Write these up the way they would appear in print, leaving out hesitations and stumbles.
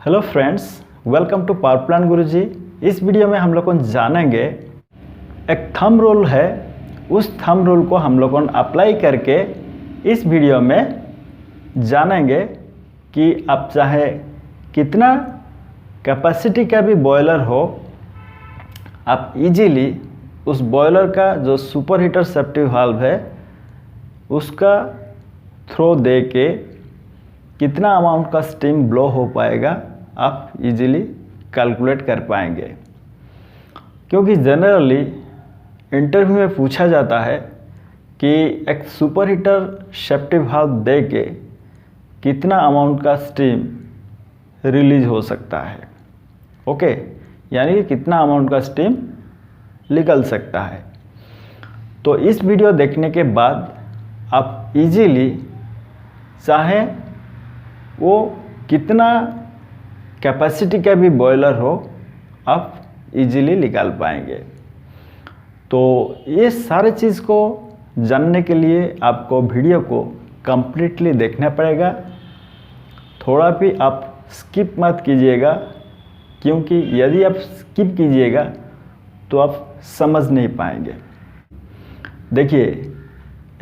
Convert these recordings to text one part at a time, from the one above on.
Hello friends, welcome to power plant Guruji. इस video में हम लोग जानेंगे एक थंब रूल है, उस थंब रूल को हम लोग अप्लाई करके इस वीडियो में जानेंगे कि आप चाहे कितना कैपेसिटी का भी बॉयलर हो, आप इजीली उस बॉयलर का जो सुपर हीटर सेफ्टी वाल्व है उसका थ्रो दे के कितना अमाउंट का स्टीम ब्लो हो पाएगा आप इजीली कैलकुलेट कर पाएंगे। क्योंकि जनरली इंटरव्यू में पूछा जाता है कि एक सुपर हीटर सेफ्टी वाल्व दे के कितना अमाउंट का स्टीम रिलीज हो सकता है। ओके, यानी कि कितना अमाउंट का स्टीम निकल सकता है। तो इस वीडियो देखने के बाद आप इजीली चाहे वो कितना कैपेसिटी का भी बॉयलर हो, आप इजीली निकाल पाएंगे। तो ये सारे चीज़ को जानने के लिए आपको वीडियो को कम्प्लीटली देखना पड़ेगा। थोड़ा भी आप स्किप मत कीजिएगा, क्योंकि यदि आप स्किप कीजिएगा तो आप समझ नहीं पाएंगे। देखिए,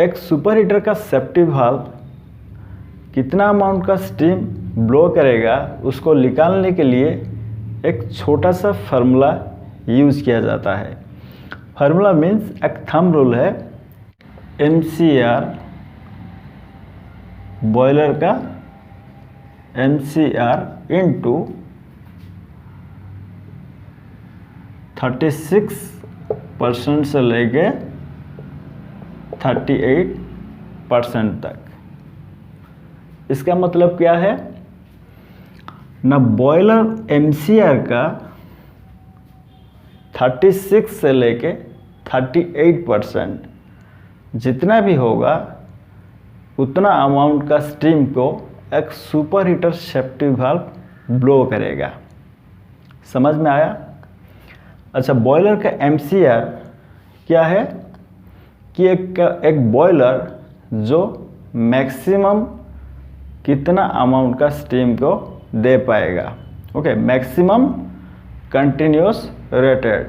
एक सुपर हीटर का सेफ्टी वाल्व कितना अमाउंट का स्टीम ब्लो करेगा उसको निकालने के लिए एक छोटा सा फार्मूला यूज़ किया जाता है। फार्मूला मीन्स एक थंब रूल है, MCR बॉयलर का MCR इंटू 36% से लेके 38% तक। इसका मतलब क्या है ना, बॉयलर MCR का 36 से लेके 38% जितना भी होगा उतना अमाउंट का स्टीम को एक super heater safety valve blow करेगा। समझ में आया? अच्छा, बॉयलर का MCR क्या है कि एक बॉयलर जो मैक्सिमम कितना अमाउंट का स्टीम को दे पाएगा। Okay, maximum continuous rated.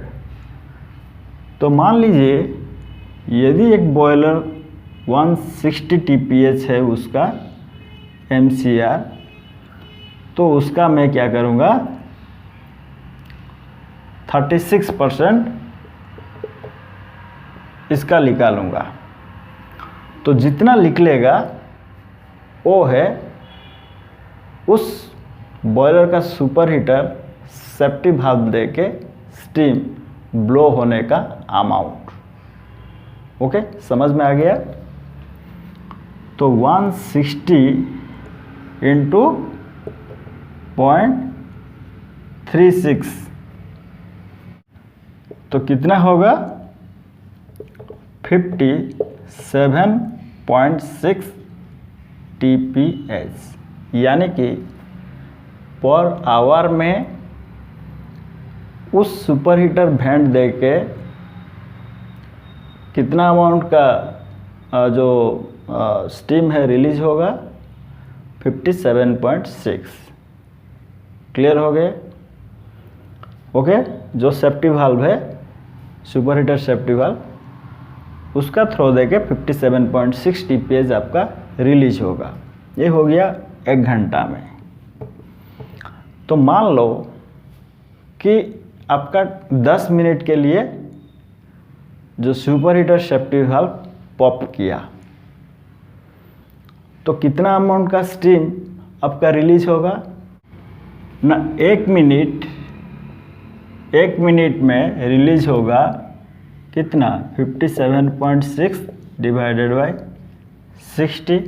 तो मान लीजिए यदि एक बॉयलर 160 TPH है उसका MCR, तो उसका मैं क्या करूँगा 36% इसका निकालूंगा। तो जितना निकलेगा वो है उस बॉयलर का सुपर हीटर सेफ्टी वाल्व दे के स्टीम ब्लो होने का अमाउंट। ओके, समझ में आ गया? तो 160 इंटू 0.36 तो कितना होगा 57.6 TPH, यानी कि पर आवर में उस सुपर हीटर वेंट दे के कितना अमाउंट का जो स्टीम है रिलीज होगा 57.6। क्लियर हो गए? ओके, जो सेफ्टी वाल्व है सुपर हीटर सेफ्टी वाल्व उसका थ्रो दे के 57.6 TPH आपका रिलीज होगा। ये हो गया 1 घंटा में। तो मान लो कि आपका 10 मिनट के लिए जो super heater safety valve pop किया, तो कितना अमाउंट का स्टीम आपका रिलीज होगा ना। 1 मिनट में रिलीज होगा कितना 57.6 डिवाइडेड बाय 60।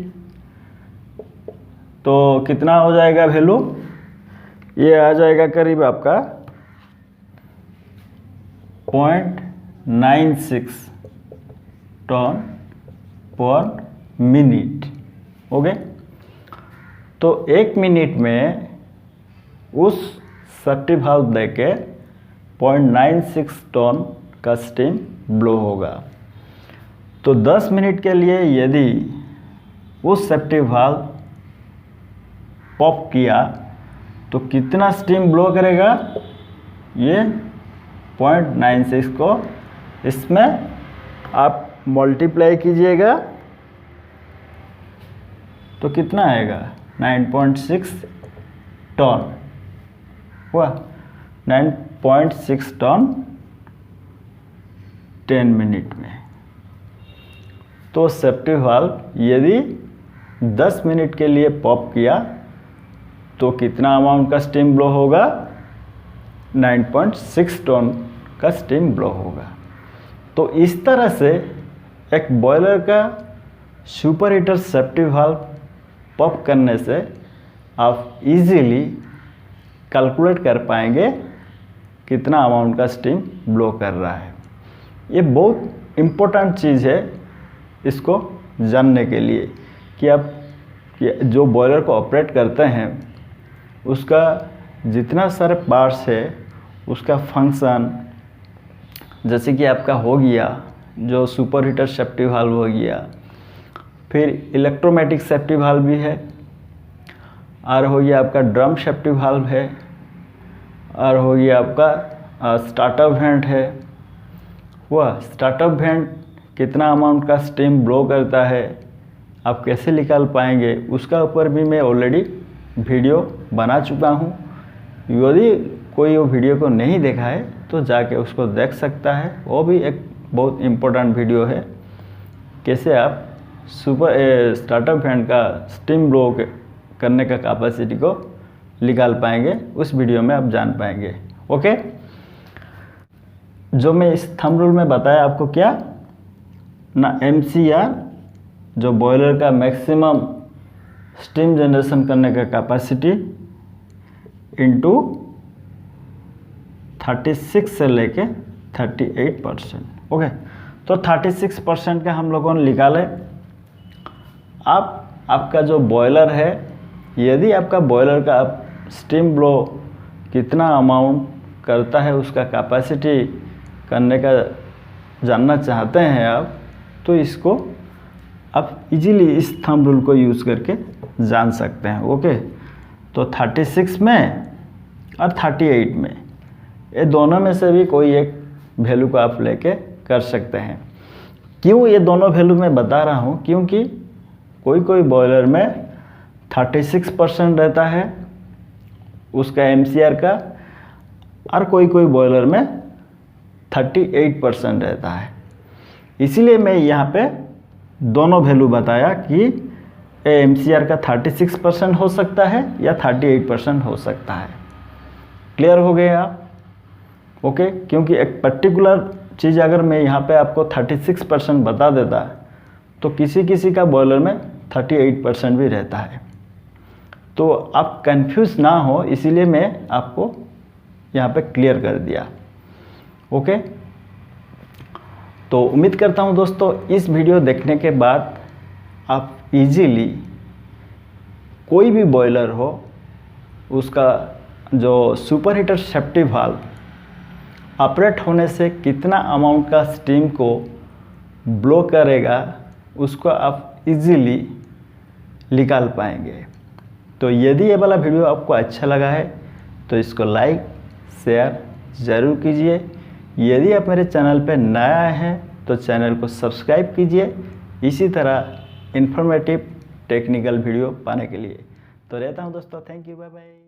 तो कितना हो जाएगा वैल्यू, ये आ जाएगा करीब आपका 0.96 टन पर मिनट। ओके, तो 1 मिनट में उस सेफ्टी वाल्व देके 0.96 टन का स्टीम ब्लो होगा। तो 10 मिनट के लिए यदि उस सेफ्टी वाल्व पॉप किया तो कितना स्टीम ब्लो करेगा, ये 0.96 को इसमें आप मल्टीप्लाई कीजिएगा तो कितना आएगा, 9.6 टन हुआ, 9.6 टन 10 मिनट में। तो सेफ्टी वाल्व यदि 10 मिनट के लिए पॉप किया तो कितना अमाउंट का स्टीम ब्लो होगा, 9.6 टन का स्टीम ब्लो होगा। तो इस तरह से एक बॉयलर का super heater safety valve pop करने से आप इजीली कैलकुलेट कर पाएंगे कितना अमाउंट का स्टीम ब्लो कर रहा है। ये बहुत इम्पोर्टेंट चीज़ है इसको जानने के लिए कि आप जो बॉयलर को ऑपरेट करते हैं उसका जितना सारे पार्ट्स है उसका फंक्शन, जैसे कि आपका हो गया जो सुपर हीटर सेफ्टी वाल्व हो गया, फिर इलेक्ट्रोमैटिक सेफ्टी वाल्व भी है, और हो गया आपका ड्रम सेफ्टी वाल्व है, और हो गया आपका स्टार्टअप वेंट है। वह स्टार्टअप वेंट कितना अमाउंट का स्टीम ब्लो करता है आप कैसे निकाल पाएंगे, उसका ऊपर भी मैं ऑलरेडी वीडियो बना चुका हूँ। यदि कोई वो वीडियो को नहीं देखा है तो जाके उसको देख सकता है, वो भी एक बहुत इम्पोर्टेंट वीडियो है, कैसे आप स्टार्टअप फैन का स्टीम ब्लो करने का कैपेसिटी को निकाल पाएंगे, उस वीडियो में आप जान पाएंगे। ओके, जो मैं इस थंब रूल में बताया आपको क्या ना, MCR जो बॉयलर का मैक्सिमम स्टीम जनरेशन करने का कैपेसिटी इंटू 36 से लेके 38%। ओके, तो 36% का हम लोगों ने निकाले। अब आपका जो बॉयलर है, यदि आपका बॉयलर का आप स्टीम ब्लो कितना अमाउंट करता है उसका कैपेसिटी करने का जानना चाहते हैं आप, तो इसको आप इजीली इस थंब रूल को यूज़ करके जान सकते हैं। ओके, तो 36 में और 38 में, ये दोनों में से भी कोई एक वैल्यू को आप लेके कर सकते हैं। क्यों ये दोनों वैल्यू मैं बता रहा हूँ, क्योंकि कोई कोई बॉयलर में 36% रहता है उसका MCR का, और कोई कोई बॉयलर में 38% रहता है। इसीलिए मैं यहाँ पे दोनों वैल्यू बताया कि MCR का 36% हो सकता है या 38% हो सकता है। क्लियर हो गए आप? ओके, क्योंकि एक पर्टिकुलर चीज़ अगर मैं यहाँ पे आपको 36% बता देता तो किसी किसी का बॉयलर में 38% भी रहता है, तो आप कंफ्यूज ना हो, इसीलिए मैं आपको यहाँ पे क्लियर कर दिया। ओके, तो उम्मीद करता हूँ दोस्तों इस वीडियो देखने के बाद आप इजीली कोई भी बॉयलर हो उसका जो super heater safety valve operate होने से कितना अमाउंट का स्टीम को ब्लो करेगा उसको आप इजीली निकाल पाएंगे। तो यदि ये वाला वीडियो आपको अच्छा लगा है तो इसको लाइक शेयर ज़रूर कीजिए। यदि आप मेरे चैनल पर नया हैं तो चैनल को सब्सक्राइब कीजिए इसी तरह इन्फॉर्मेटिव टेक्निकल वीडियो पाने के लिए। तो रहता हूँ दोस्तों, थैंक यू, बाय बाय।